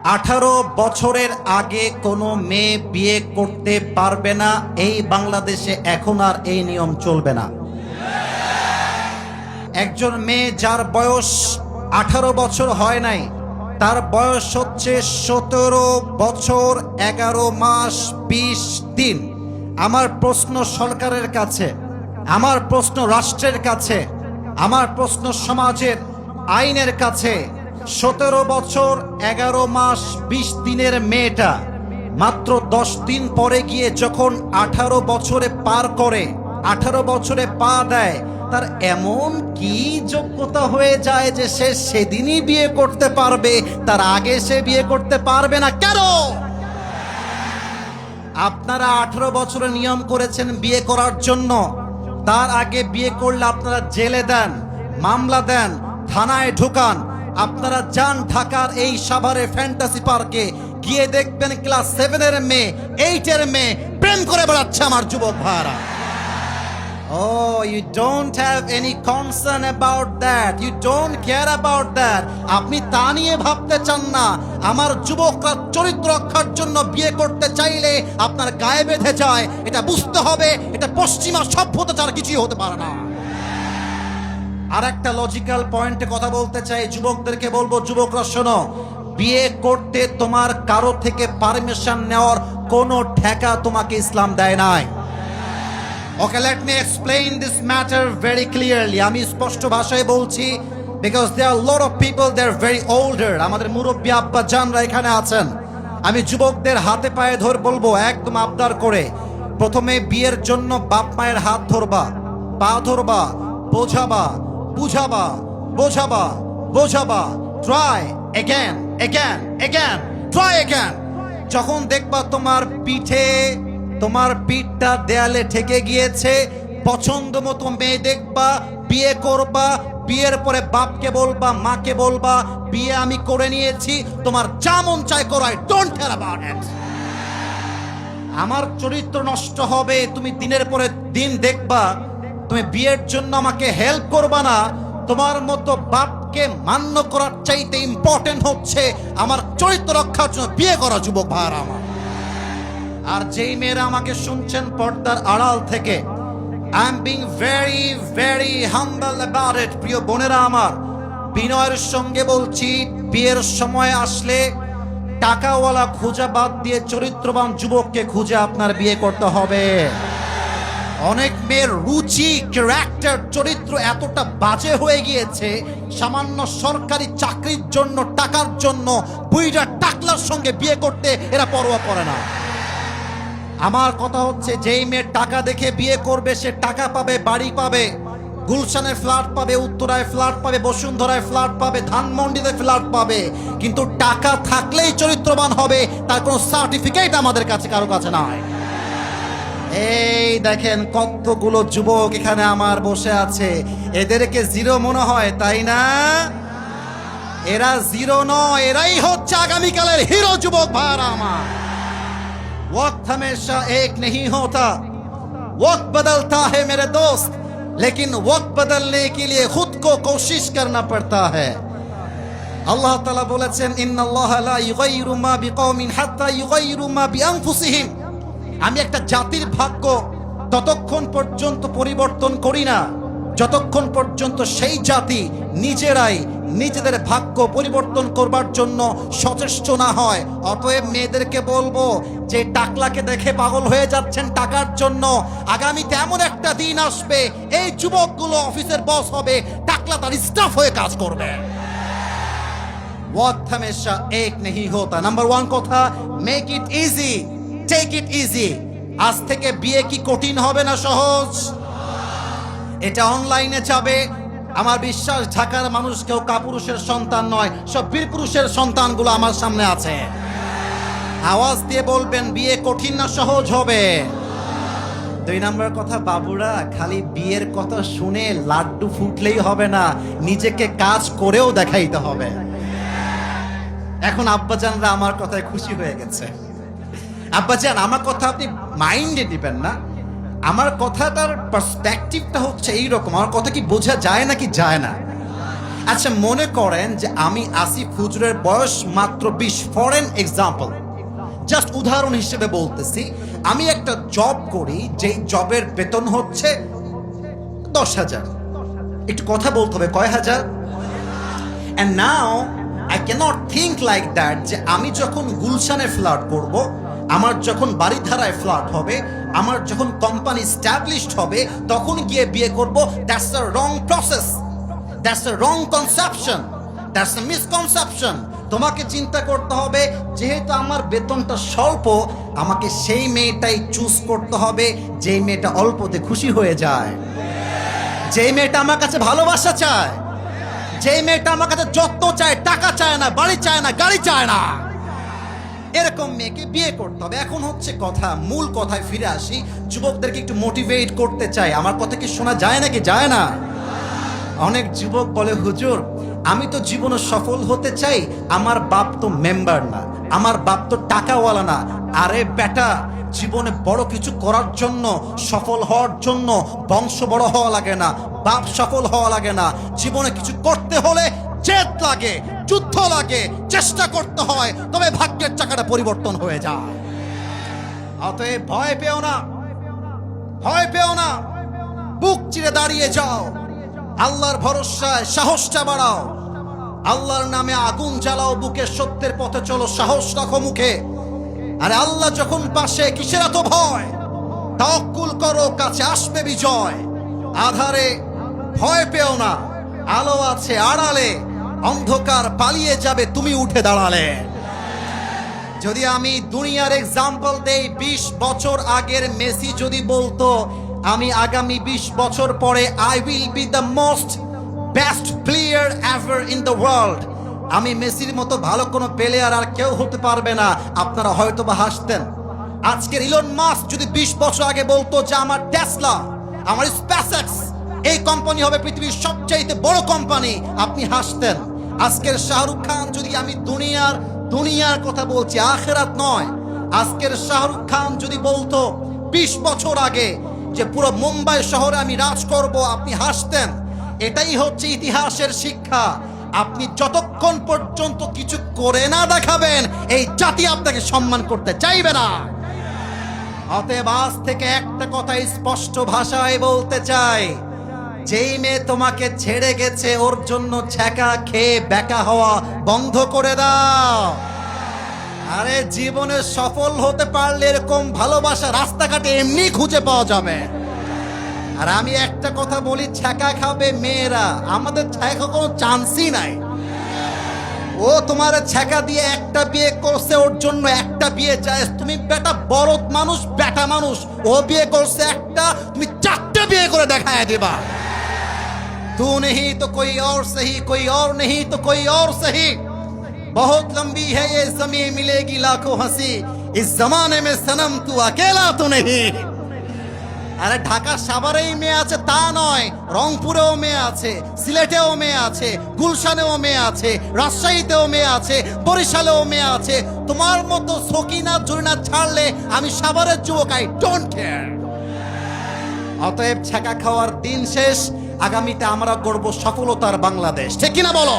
18 বছরের আগে কোনো মেয়ে বিয়ে করতে পারবে না, এই বাংলাদেশে এখন আর এই নিয়ম চলবে না। একজন মেয়ে যার বয়স 18 বছর হয় নাই, তার বয়স হচ্ছে 17 বছর 11 মাস 20 দিন। আমার প্রশ্ন সরকারের কাছে, আমার প্রশ্ন রাষ্ট্রের কাছে, আমার প্রশ্ন সমাজের আইনের কাছে, 17 বছর 11 মাস 20 দিনের মেয়েটা মাত্র 10 দিন পরে গিয়ে যখন 18 বছরে পার করে, 18 বছরে পা দেয়, তার এমন কি যোগ্যতা হয়ে যায় যে সে সেদিনই বিয়ে করতে পারবে, তার আগে সে বিয়ে করতে পারবে না? কেন? আপনারা 18 বছরে নিয়ম করেছেন বিয়ে করার জন্য, তার আগে বিয়ে করলে আপনারা জেলে দেন, মামলা দেন, থানায় ঢুকান। আপনারা যান ঢাকার এই সাভারে ফ্যান্টাসি পার্কে, গিয়ে দেখবেন ক্লাস 7 এর মেয়ে, 8 এর মেয়ে প্রেম করে বেড়াচ্ছে আমার যুবক ভাইরা। Oh, you don't have any concern about that. You don't care about that. আপনি তা নিয়ে ভাবতে চান না। আমার যুবকরা চরিত্র রক্ষার জন্য বিয়ে করতে চাইলে আপনার গায়ে বেঁধে যায়, এটা বুঝতে হবে। এটা পশ্চিমা সভ্যতা ছাড়া কিছুই হতে পারে না। আর একটা লজিক্যাল পয়েন্টে কথা বলতে চাই, যুবকদেরকে বলবো, যুবকরা শোনো, বিয়ে করতে তোমার কারো থেকে পারমিশন নেওয়ার কোনো ঠেকা তোমাকে ইসলাম দেয় নাই। Okay, let me explain this matter very clearly. আমি স্পষ্ট ভাষায় বলছি, because there are a lot of people, they're very older. আমাদের মুরব্বী আব্বা জানরা এখানে আছেন। আমি যুবকদের হাতে পায়ে ধরে বলবো, একদম আবদার করে, প্রথমে বিয়ের জন্য বাপ মায়ের হাত ধরবা, পা ধরবা, বোঝাবা, বুঝাবা, বোঝাবা, বোঝাবা, try again, again, again, try again. যখন দেখবা তোমার পিঠটা দেয়ালে ঠেকে গিয়েছে, পছন্দ মতো মেয়ে দেখবা, বিয়ে করবা, বিয়ের পরে বাপকে বলবা, মাকে বলবা, বিয়ে আমি করে নিয়েছি, তোমার যা মন চায় করো, I don't care about it. আমার চরিত্র নষ্ট হবে, তুমি দিনের পরে দিন দেখবা, তুমি বিয়ের জন্য আমাকে হেল্প করবা না। তোমার মতো বাপকে মান্য করার চাইতে ইম্পর্টেন্ট হচ্ছে আমার চরিত্র রক্ষার জন্য বিয়ে করা, যুবক ভাইরা আমার। আর যেই মেয়েরা আমাকে শুনছেন পর্দার আড়াল থেকে, I am being very very humble about it, প্রিয় বোনেরা আমার, বিনয়ের সঙ্গে বলছি, বিয়ের সময় আসলে টাকাওয়ালা খোঁজা বাদ দিয়ে চরিত্রবান যুবককে খুঁজে আপনার বিয়ে করতে হবে। অনেক মেয়ের রুচি, ক্যারেক্টার, চরিত্র এতটা বাজে হয়ে গিয়েছে, সামান্য সরকারি চাকরির জন্য, টাকার জন্য বুইড়া টাকলার সঙ্গে বিয়ে করতে এরা পরোয়া করে না। আমার কথা হচ্ছে, যেই মেয়ের টাকা দেখে বিয়ে করবে, সে টাকা পাবে, বাড়ি পাবে, গুলশানে ফ্ল্যাট পাবে, উত্তরায় ফ্ল্যাট পাবে, বসুন্ধরায় ফ্ল্যাট পাবে, ধানমন্ডিতে ফ্ল্যাট পাবে, কিন্তু টাকা থাকলেই চরিত্রবান হবে, তার কোনো সার্টিফিকেট আমাদের কাছে কারো কাছে নাই। এই দেখেন কতগুলো যুবক এখানে আমার বসে আছে, এদেরকে জিরো মনে হয়, তাই না? এরা জিরো নয়, এরাই হচ্ছে আগামীকালের হিরো, যুবক ভাইরা আমার। वक्त हमेशा एक नहीं होता, वक्त बदलता है मेरे दोस्त, लेकिन वक्त बदलने के लिए खुद को कोशिश करना पड़ता है। अल्लाह ताला बोलेছেন, इन्नल्लाह ला युगय्यिरु मा बिकौमिन हात्ता युगय्यिरु मा बिअनफुसिहिम। আমি একটা জাতির ভাগ্য ততক্ষণ পর্যন্ত পরিবর্তন করি না যতক্ষণ পর্যন্ত সেই জাতি নিজেরাই নিজেদের ভাগ্য পরিবর্তন করবার জন্য সচেষ্ট না হয়। অতএব মেয়েদেরকে বলবো, যে টাকলাকে দেখে পাগল হয়ে যাচ্ছেন টাকার জন্য, আগামীতে এমন একটা দিন আসবে, এই যুবকগুলো অফিসের বস হবে, টাকলা তার স্টাফ হয়ে কাজ করবে। ওয়াক্ত হামেশা এক নেহি হোতা। নাম্বার 1 কথা, make it easy, take it easy. আজ থেকে বিয়ে কি কঠিন হবে না সহজ? এটা অনলাইনে যাবে। আমার বিশ্বাস, ঢাকার মানুষ কেউ কাপুরুষের সন্তান নয়, সব বীরপুরুষের সন্তানগুলো আমার সামনে আছে। আওয়াজ দিয়ে বলবেন, বিয়ে কঠিন না সহজ হবে? 2 নম্বর কথা, বাবুরা, খালি বিয়ের কথা শুনে লাড্ডু ফুটলেই হবে না, নিজেকে কাজ করেও দেখাইতে হবে। এখন আব্বাজানরা আমার কথায় খুশি হয়ে গেছে। আব্বাজান, আমার কথা আপনি মাইন্ডে দিবেন না, আমার কথাটার পার্সপেক্টিভটা হচ্ছে এইরকম। আমার কথা কি বোঝা যায় নাকি যায় না? আচ্ছা মনে করেন যে আমি আসিফ হুজুরের বয়স মাত্র 20, ফর এন এক্সাম্পল, জাস্ট উদাহরণ হিসেবে বলতেছি, আমি একটা জব করি, যেই জবের বেতন হচ্ছে 10,000। একটু কথা বলতে হবে, কয় হাজার? And now I cannot think like that যে আমি যখন গুলশানে ফ্ল্যাট করব, আমার যখন বাড়িধারায় ফ্ল্যাট হবে, আমার যখন কোম্পানি স্ট্যাবলিশড হবে, তখন গিয়ে বিয়ে করব। That's the wrong process, that's the wrong conception, that's the misconception. তোমাকে চিন্তা করতে হবে, যেহেতু আমার বেতনটা স্বল্প, আমাকে সেই মেয়েটাই চুজ করতে হবে যেই মেয়েটা অল্পতে খুশি হয়ে যায়, যেই মেয়েটা আমার কাছে ভালোবাসা চায়, যেই মেয়েটা আমার কাছে যত্ন চায়, টাকা চায় না, বাড়ি চায় না, গাড়ি চায় না, এরকম মেয়েকে বিয়ে করতে হবে। এখন হচ্ছে কথা, মূল কথায় ফিরে আসি, যুবকদেরকে একটু মোটিভেট করতে চাই। আমার কথা কি শোনা যায় নাকি যায় না? অনেক যুবক বলে, হুজুর আমি তো জীবনে সফল হতে চাই, আমার বাপ তো মেম্বার না, আমার বাপ তো টাকাওয়ালা না। আরে বেটা, জীবনে বড় কিছু করার জন্য, সফল হওয়ার জন্য বংশ বড় হওয়া লাগে না, বাপ সফল হওয়া লাগে না। জীবনে কিছু করতে হলে জেদ লাগে, যুদ্ধ লাগে, চেষ্টা করতে হয়, তবে ভাগ্যের চাকাটা পরিবর্তন হয়ে যায়। অতএব ভয় পেও না, ভয় পেও না, বুক চিরে দাঁড়িয়ে যাও, আল্লাহর ভরসায় সাহসটা বাড়াও, আল্লাহর নামে আগুন জ্বালাও বুকে, সত্যের পথে চলো, সাহস রাখো মুখে। আরে আল্লাহ যখন পাশে, কিসের এত ভয়? তাওয়াক্কুল করো, কাছে আসবে বিজয়। আধারে ভয় পেও না, আলো আছে আড়ালে, অন্ধকার পালিয়ে যাবে তুমি উঠে দাঁড়ালে। যদি আমি দুনিয়ার এক্সাম্পল দেই, 20 বছর আগের মেসি যদি বলতো আমি আগামী 20 বছর পরে I will be the most best player ever in the world, আমি মেসির মতো ভালো কোনো প্লেয়ার আর কেউ হতে পারবে না, আপনারা হয়তো বা হাসতেন। আজকের ইলন মাস্ক যদি 20 বছর আগে বলতো যে আমার টেসলা, আমার স্পেসএক্স, এই কোম্পানি হবে পৃথিবীর সবচাইতে বড় কোম্পানি, আপনি হাসতেন। আজকের শাহরুখ খান যদি, আমি দুনিয়ার কথা বলছি, আখিরাত নয়, আজকের শাহরুখ খান যদি বলতো 20 বছর আগে যে পুরো মুম্বাই শহরে আমি রাজ করব, আপনি হাসতেন। এটাই হচ্ছে ইতিহাসের শিক্ষা। আপনি যতক্ষণ পর্যন্ত কিছু করে না দেখাবেন, এই জাতি আপনাকে সম্মান করতে চাইবে না। অতএব আজ থেকে একটা কথা স্পষ্ট ভাষায় বলতে চাই, যেই মেয়ে তোমাকে ছেড়ে গেছে, ওর জন্য ছ্যাঁকা খেয়ে বেকা হওয়া বন্ধ করে দাও। আরে জীবনে সফল হতে পারলে এরকম ভালোবাসা রাস্তাঘাটে এমনি খুঁজে পাওয়া যাবে। আর আমি একটা কথা বলি, ছ্যাঁকা খাবে মেয়েরা, আমাদের ছ্যাঁকা কোনো চান্সই নাই। ও তোমার ছ্যাঁকা দিয়ে একটা বিয়ে করছে, ওর জন্য একটা বিয়ে চাই। তুমি বেটা বড় মানুষ, বেটা মানুষ, ও বিয়ে করছে একটা, তুমি 4টে বিয়ে করে দেখায় দিবা। तू नहीं तो कोई और सही, कोई और नहीं तो कोई और सही, बहुत लंबी है ये ज़मीं, मिलेगी लाखों हंसी, इस जमाने में सनम तू अकेला तो नहीं। আরে ঢাকা সাভারেই মেয়ে আছে তা নয়, রংপুরেও মেয়ে আছে, সিলেটেও মেয়ে আছে, গুলশানেও মেয়ে আছে, রাজশাহীতেও মেয়ে আছে, বরিশালেও মেয়ে আছে। তোমার মতো সকিনা জরিনা ছাড়লে আমি সাভারের যুবক, আই ডোন্ট কেয়ার। অতএব ছ্যাঁকা খাওয়ার দিন শেষ, আগামীতে আমরা গড়ব সফলতার বাংলাদেশ, ঠিক কিনা বলো?